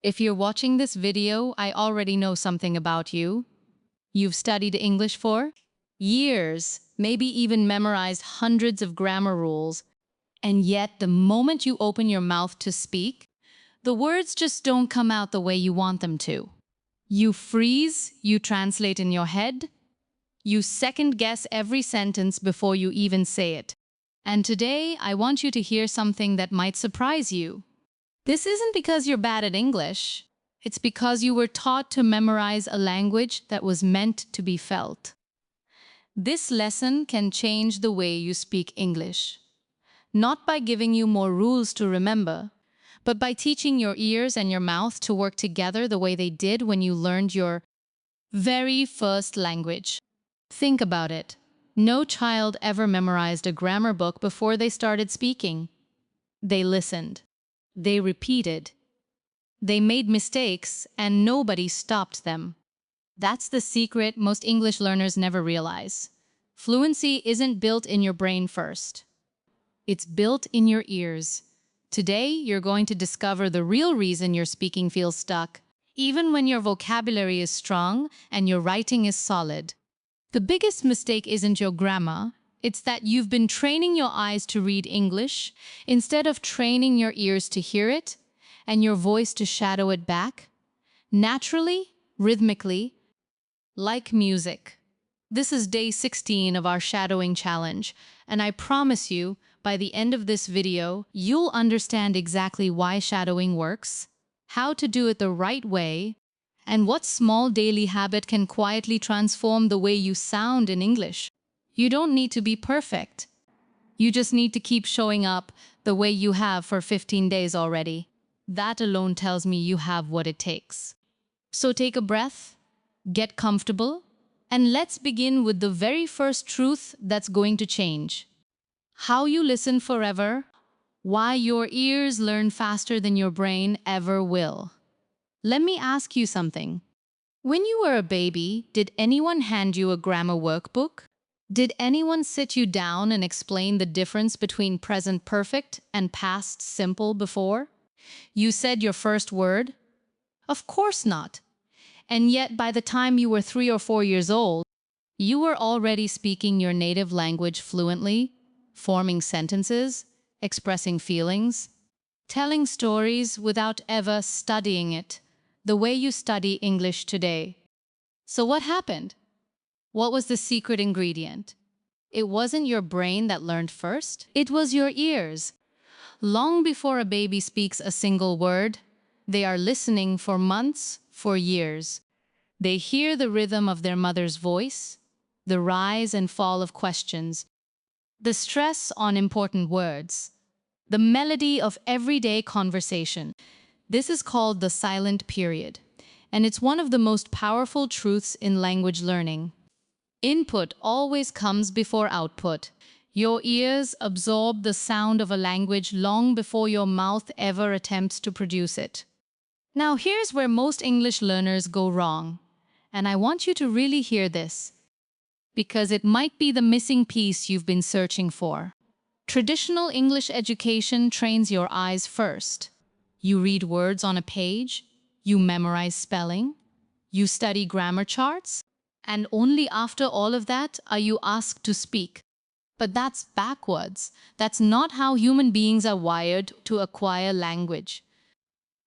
If you're watching this video, I already know something about you. You've studied English for years, maybe even memorized hundreds of grammar rules, and yet the moment you open your mouth to speak, the words just don't come out the way you want them to. You freeze, you translate in your head, you second guess every sentence before you even say it. And today, I want you to hear something that might surprise you. This isn't because you're bad at English. It's because you were taught to memorize a language that was meant to be felt. This lesson can change the way you speak English. Not by giving you more rules to remember, but by teaching your ears and your mouth to work together the way they did when you learned your very first language. Think about it. No child ever memorized a grammar book before they started speaking. They listened. They repeated. They made mistakes, and nobody stopped them. That's the secret most English learners never realize. Fluency isn't built in your brain first. It's built in your ears. Today, you're going to discover the real reason your speaking feels stuck, even when your vocabulary is strong and your writing is solid. The biggest mistake isn't your grammar. It's that you've been training your eyes to read English instead of training your ears to hear it and your voice to shadow it back. Naturally, rhythmically, like music. This is day 16 of our shadowing challenge, and I promise you, by the end of this video, you'll understand exactly why shadowing works, how to do it the right way, and what small daily habit can quietly transform the way you sound in English. You don't need to be perfect. You just need to keep showing up the way you have for 15 days already. That alone tells me you have what it takes. So take a breath, get comfortable, and let's begin with the very first truth that's going to change. How you listen forever, why your ears learn faster than your brain ever will. Let me ask you something. When you were a baby, did anyone hand you a grammar workbook? Did anyone sit you down and explain the difference between present perfect and past simple before you said your first word? Of course not. And yet, by the time you were 3 or 4 years old, you were already speaking your native language fluently, forming sentences, expressing feelings, telling stories without ever studying it, the way you study English today. So what happened? What was the secret ingredient? It wasn't your brain that learned first. It was your ears. Long before a baby speaks a single word, they are listening for months, for years. They hear the rhythm of their mother's voice, the rise and fall of questions, the stress on important words, the melody of everyday conversation. This is called the silent period, and it's one of the most powerful truths in language learning. Input always comes before output. Your ears absorb the sound of a language long before your mouth ever attempts to produce it. Now here's where most English learners go wrong, and I want you to really hear this, because it might be the missing piece you've been searching for. Traditional English education trains your eyes first. You read words on a page, you memorize spelling, you study grammar charts, and only after all of that are you asked to speak. But that's backwards. That's not how human beings are wired to acquire language.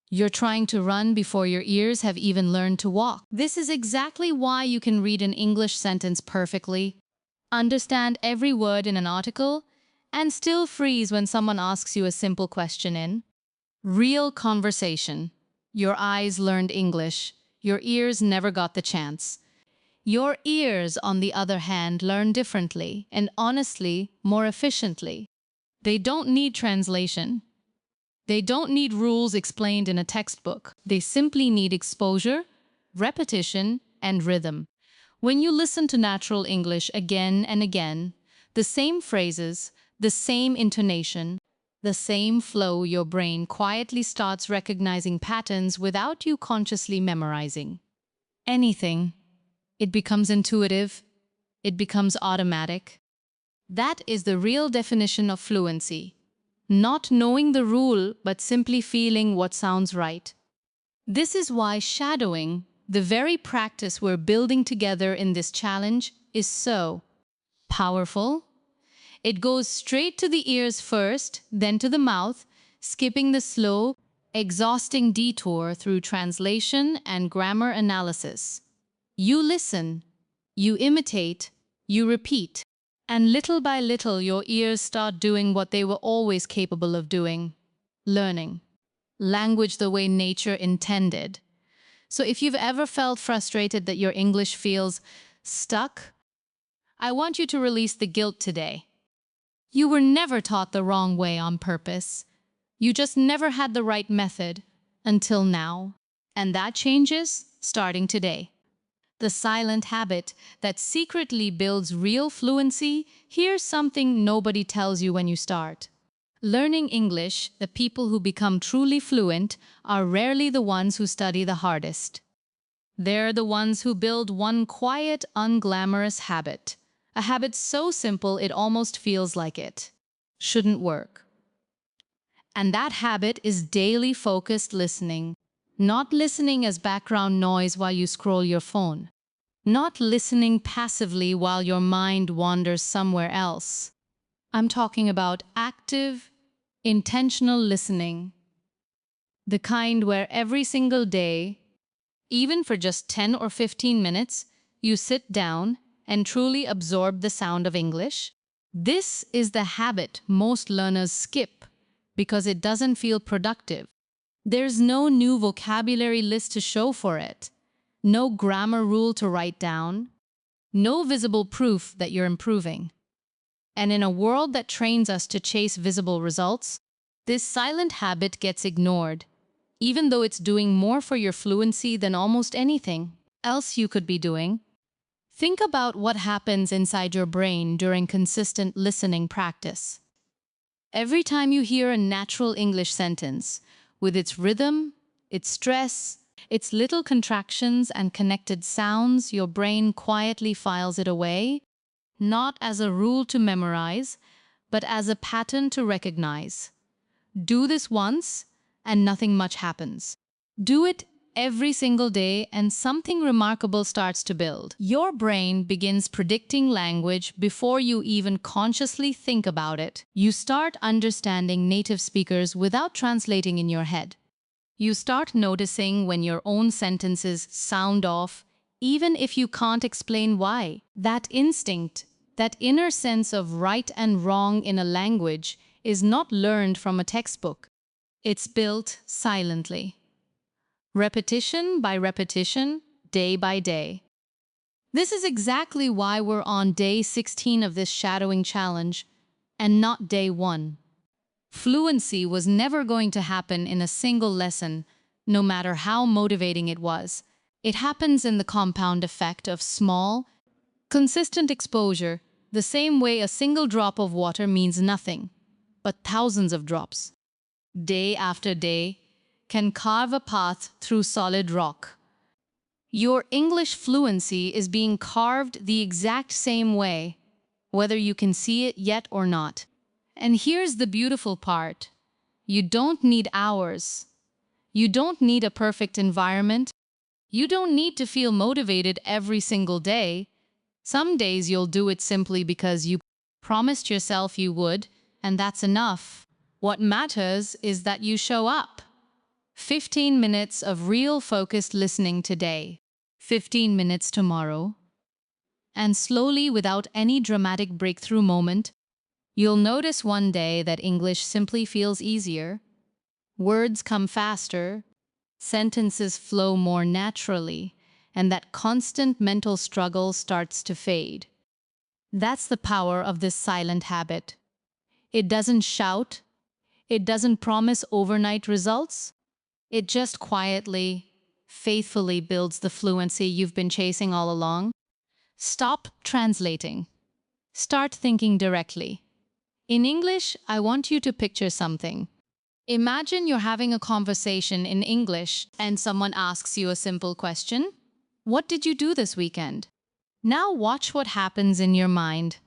You're trying to run before your ears have even learned to walk. This is exactly why you can read an English sentence perfectly, understand every word in an article, and still freeze when someone asks you a simple question in real conversation. Your eyes learned English. Your ears never got the chance. Your ears, on the other hand, learn differently and honestly, more efficiently. They don't need translation. They don't need rules explained in a textbook. They simply need exposure, repetition, and rhythm. When you listen to natural English again and again, the same phrases, the same intonation, the same flow, your brain quietly starts recognizing patterns without you consciously memorizing anything. It becomes intuitive. It becomes automatic. That is the real definition of fluency. Not knowing the rule, but simply feeling what sounds right. This is why shadowing, the very practice we're building together in this challenge, is so powerful. It goes straight to the ears first, then to the mouth, skipping the slow, exhausting detour through translation and grammar analysis. You listen, you imitate, you repeat, and little by little your ears start doing what they were always capable of doing: learning language the way nature intended. So if you've ever felt frustrated that your English feels stuck, I want you to release the guilt today. You were never taught the wrong way on purpose. You just never had the right method until now. And that changes starting today. The silent habit that secretly builds real fluency. Here's something nobody tells you when you start. Learning English, the people who become truly fluent are rarely the ones who study the hardest. They're the ones who build one quiet, unglamorous habit. A habit so simple it almost feels like it shouldn't work. And that habit is daily focused listening. Not listening as background noise while you scroll your phone. Not listening passively while your mind wanders somewhere else. I'm talking about active, intentional listening. The kind where every single day, even for just 10 or 15 minutes, you sit down and truly absorb the sound of English. This is the habit most learners skip because it doesn't feel productive. There's no new vocabulary list to show for it, no grammar rule to write down, no visible proof that you're improving. And in a world that trains us to chase visible results, this silent habit gets ignored, even though it's doing more for your fluency than almost anything else you could be doing. Think about what happens inside your brain during consistent listening practice. Every time you hear a natural English sentence, with its rhythm, its stress, its little contractions and connected sounds, your brain quietly files it away, not as a rule to memorize, but as a pattern to recognize. Do this once, and nothing much happens. Do it every single day, and something remarkable starts to build. Your brain begins predicting language before you even consciously think about it. You start understanding native speakers without translating in your head. You start noticing when your own sentences sound off, even if you can't explain why. That instinct, that inner sense of right and wrong in a language, is not learned from a textbook. It's built silently. Repetition by repetition, day by day. This is exactly why we're on day 16 of this shadowing challenge, and not day 1. Fluency was never going to happen in a single lesson, no matter how motivating it was. It happens in the compound effect of small, consistent exposure, the same way a single drop of water means nothing, but thousands of drops, day after day, can carve a path through solid rock. Your English fluency is being carved the exact same way, whether you can see it yet or not. And here's the beautiful part. You don't need hours. You don't need a perfect environment. You don't need to feel motivated every single day. Some days you'll do it simply because you promised yourself you would, and that's enough. What matters is that you show up. 15 minutes of real focused listening today, 15 minutes tomorrow. And slowly, without any dramatic breakthrough moment, you'll notice one day that English simply feels easier. Words come faster, sentences flow more naturally, and that constant mental struggle starts to fade. That's the power of this silent habit. It doesn't shout, it doesn't promise overnight results. It just quietly, faithfully builds the fluency you've been chasing all along. Stop translating. Start thinking directly. In English, I want you to picture something. Imagine you're having a conversation in English and someone asks you a simple question. What did you do this weekend? Now watch what happens in your mind.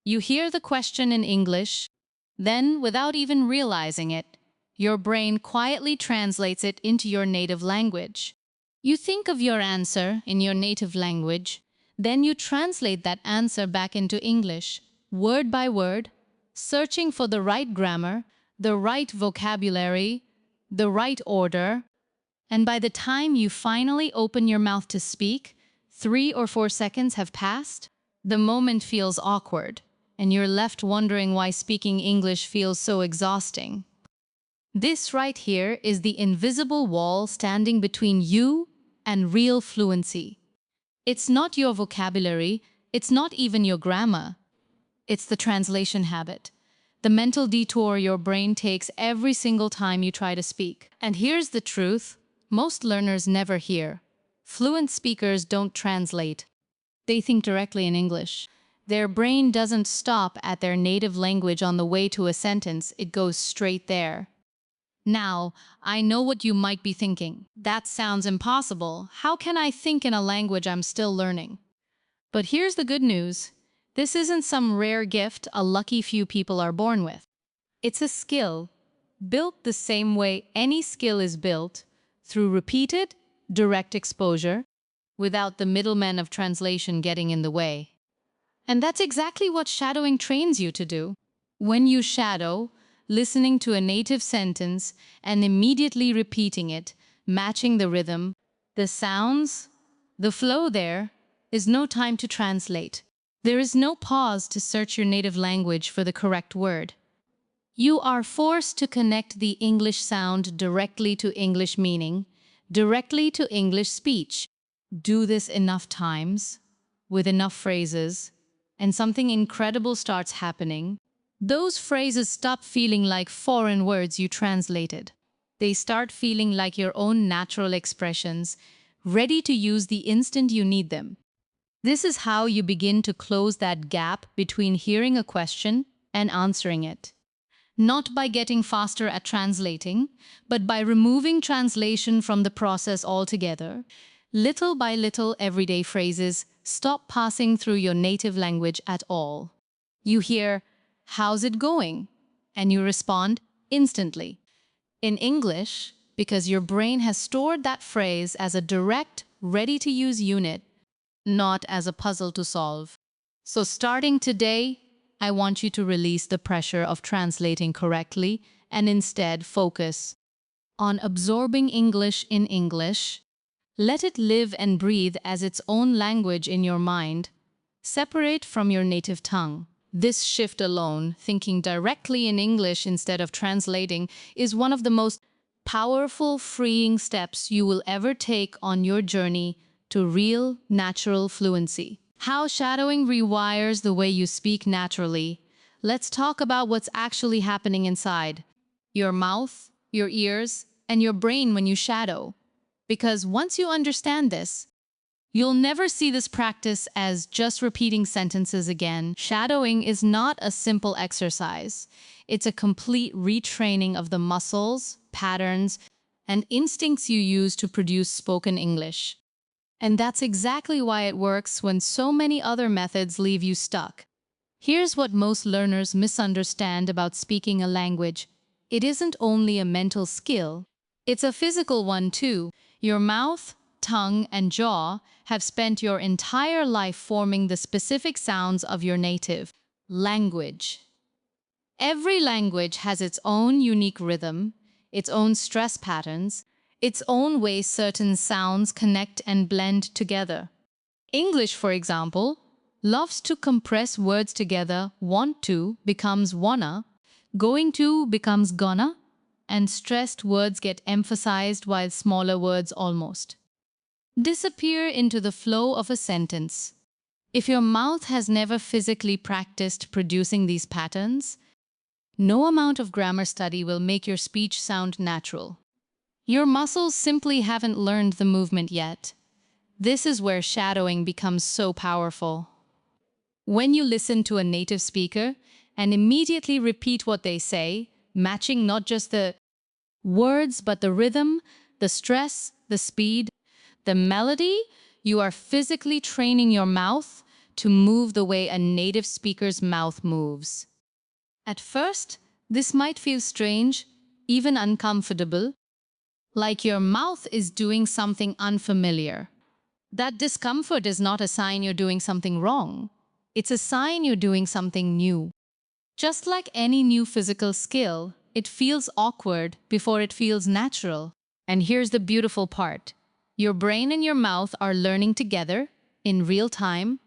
You hear the question in English, then, without even realizing it, your brain quietly translates it into your native language. You think of your answer in your native language, then you translate that answer back into English, word by word, searching for the right grammar, the right vocabulary, the right order, and by the time you finally open your mouth to speak, 3 or 4 seconds have passed. The moment feels awkward, and you're left wondering why speaking English feels so exhausting. This right here is the invisible wall standing between you and real fluency. It's not your vocabulary, it's not even your grammar. It's the translation habit, the mental detour your brain takes every single time you try to speak. And here's the truth, most learners never hear. Fluent speakers don't translate. They think directly in English. Their brain doesn't stop at their native language on the way to a sentence, it goes straight there. Now, I know what you might be thinking. That sounds impossible. How can I think in a language I'm still learning? But here's the good news. This isn't some rare gift a lucky few people are born with. It's a skill, built the same way any skill is built, through repeated, direct exposure, without the middleman of translation getting in the way. And that's exactly what shadowing trains you to do. When you shadow, listening to a native sentence and immediately repeating it, matching the rhythm, the sounds, the flow, there is no time to translate. There is no pause to search your native language for the correct word. You are forced to connect the English sound directly to English meaning, directly to English speech. Do this enough times, with enough phrases, and something incredible starts happening. Those phrases stop feeling like foreign words you translated. They start feeling like your own natural expressions, ready to use the instant you need them. This is how you begin to close that gap between hearing a question and answering it. Not by getting faster at translating, but by removing translation from the process altogether. Little by little, everyday phrases stop passing through your native language at all. You hear, "How's it going?" and you respond instantly. In English, because your brain has stored that phrase as a direct, ready-to-use unit, not as a puzzle to solve. So starting today, I want you to release the pressure of translating correctly and instead focus on absorbing English in English. Let it live and breathe as its own language in your mind, separate from your native tongue. This shift alone, thinking directly in English instead of translating, is one of the most powerful, freeing steps you will ever take on your journey to real, natural fluency. How shadowing rewires the way you speak naturally. Let's talk about what's actually happening inside your mouth, your ears, and your brain when you shadow. Because once you understand this, you'll never see this practice as just repeating sentences again. Shadowing is not a simple exercise. It's a complete retraining of the muscles, patterns, and instincts you use to produce spoken English. And that's exactly why it works when so many other methods leave you stuck. Here's what most learners misunderstand about speaking a language. It isn't only a mental skill, it's a physical one too. Your mouth, tongue, and jaw have spent your entire life forming the specific sounds of your native language. Every language has its own unique rhythm, its own stress patterns, its own way certain sounds connect and blend together. English, for example, loves to compress words together. Want to becomes wanna, going to becomes gonna, and stressed words get emphasized while smaller words almost disappear into the flow of a sentence. If your mouth has never physically practiced producing these patterns, no amount of grammar study will make your speech sound natural. Your muscles simply haven't learned the movement yet. This is where shadowing becomes so powerful. When you listen to a native speaker and immediately repeat what they say, matching not just the words but the rhythm, the stress, the speed, the melody, you are physically training your mouth to move the way a native speaker's mouth moves. At first, this might feel strange, even uncomfortable, like your mouth is doing something unfamiliar. That discomfort is not a sign you're doing something wrong. It's a sign you're doing something new. Just like any new physical skill, it feels awkward before it feels natural. And here's the beautiful part. Your brain and your mouth are learning together, in real time,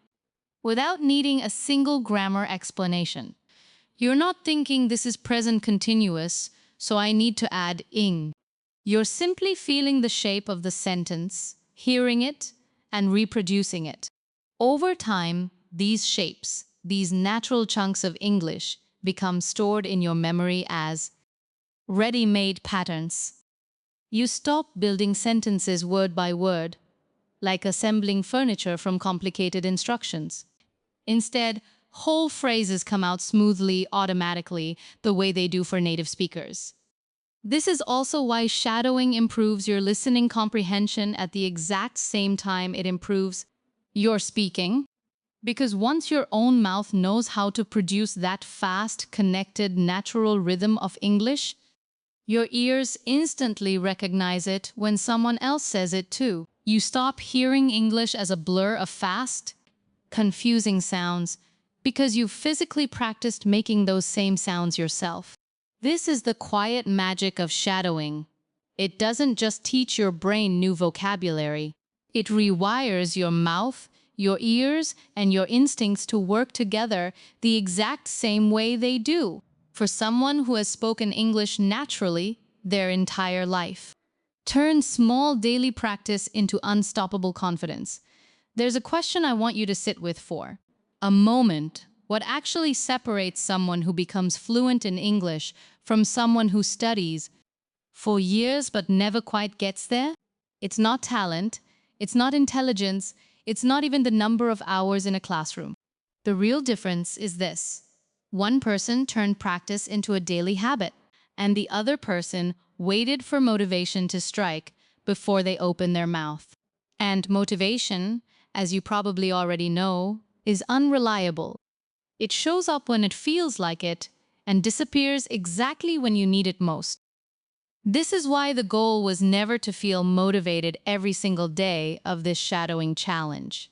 without needing a single grammar explanation. You're not thinking this is present continuous, so I need to add ing. You're simply feeling the shape of the sentence, hearing it, and reproducing it. Over time, these shapes, these natural chunks of English, become stored in your memory as ready-made patterns. You stop building sentences word by word, like assembling furniture from complicated instructions. Instead, whole phrases come out smoothly, automatically, the way they do for native speakers. This is also why shadowing improves your listening comprehension at the exact same time it improves your speaking. Because once your own mouth knows how to produce that fast, connected, natural rhythm of English, your ears instantly recognize it when someone else says it too. You stop hearing English as a blur of fast, confusing sounds because you've physically practiced making those same sounds yourself. This is the quiet magic of shadowing. It doesn't just teach your brain new vocabulary. It rewires your mouth, your ears, and your instincts to work together the exact same way they do for someone who has spoken English naturally their entire life. Turn small daily practice into unstoppable confidence. There's a question I want you to sit with for a moment. What actually separates someone who becomes fluent in English from someone who studies for years but never quite gets there? It's not talent, it's not intelligence, it's not even the number of hours in a classroom. The real difference is this. One person turned practice into a daily habit, and the other person waited for motivation to strike before they opened their mouth. And motivation, as you probably already know, is unreliable. It shows up when it feels like it and disappears exactly when you need it most. This is why the goal was never to feel motivated every single day of this shadowing challenge.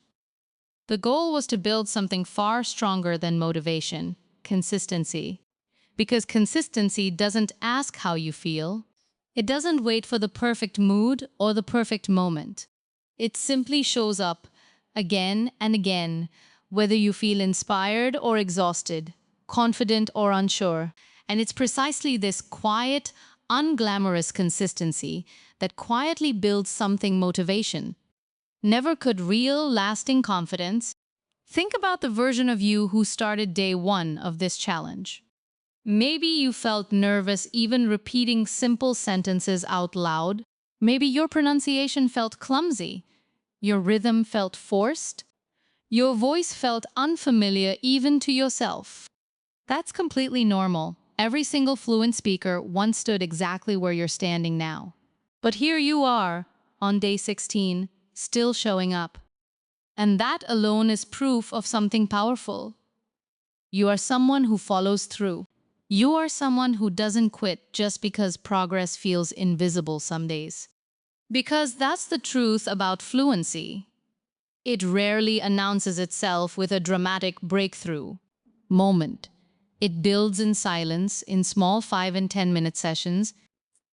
The goal was to build something far stronger than motivation, consistency. Because consistency doesn't ask how you feel. It doesn't wait for the perfect mood or the perfect moment. It simply shows up again and again, whether you feel inspired or exhausted, confident or unsure. And it's precisely this quiet, unglamorous consistency that quietly builds something motivation. Never could real, lasting confidence. Think about the version of you who started day one of this challenge. Maybe you felt nervous even repeating simple sentences out loud. Maybe your pronunciation felt clumsy. Your rhythm felt forced. Your voice felt unfamiliar even to yourself. That's completely normal. Every single fluent speaker once stood exactly where you're standing now. But here you are, on day 16, still showing up. And that alone is proof of something powerful. You are someone who follows through. You are someone who doesn't quit just because progress feels invisible some days. Because that's the truth about fluency. It rarely announces itself with a dramatic breakthrough moment. It builds in silence, in small 5 and 10-minute sessions,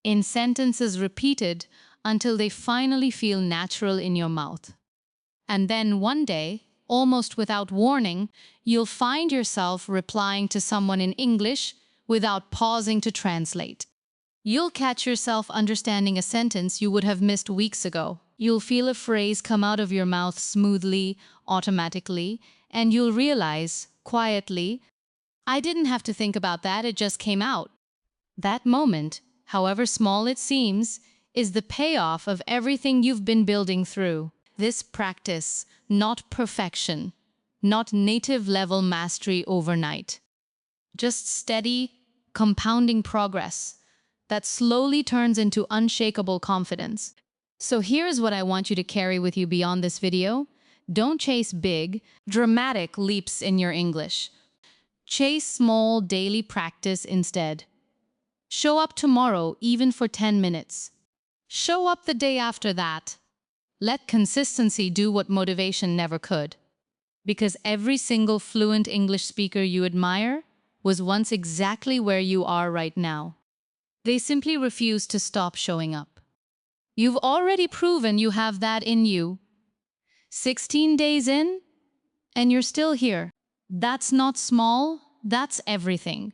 in sentences repeated until they finally feel natural in your mouth. And then one day, almost without warning, you'll find yourself replying to someone in English without pausing to translate. You'll catch yourself understanding a sentence you would have missed weeks ago. You'll feel a phrase come out of your mouth smoothly, automatically, and you'll realize, quietly, I didn't have to think about that, it just came out. That moment, however small it seems, is the payoff of everything you've been building through. This practice, not perfection, not native-level mastery overnight. Just steady, compounding progress that slowly turns into unshakable confidence. So here's what I want you to carry with you beyond this video. Don't chase big, dramatic leaps in your English. Chase small daily practice instead. Show up tomorrow, even for 10 minutes. Show up the day after that. Let consistency do what motivation never could. Because every single fluent English speaker you admire was once exactly where you are right now. They simply refuse to stop showing up. You've already proven you have that in you. 16 days in, and you're still here. That's not small, that's everything.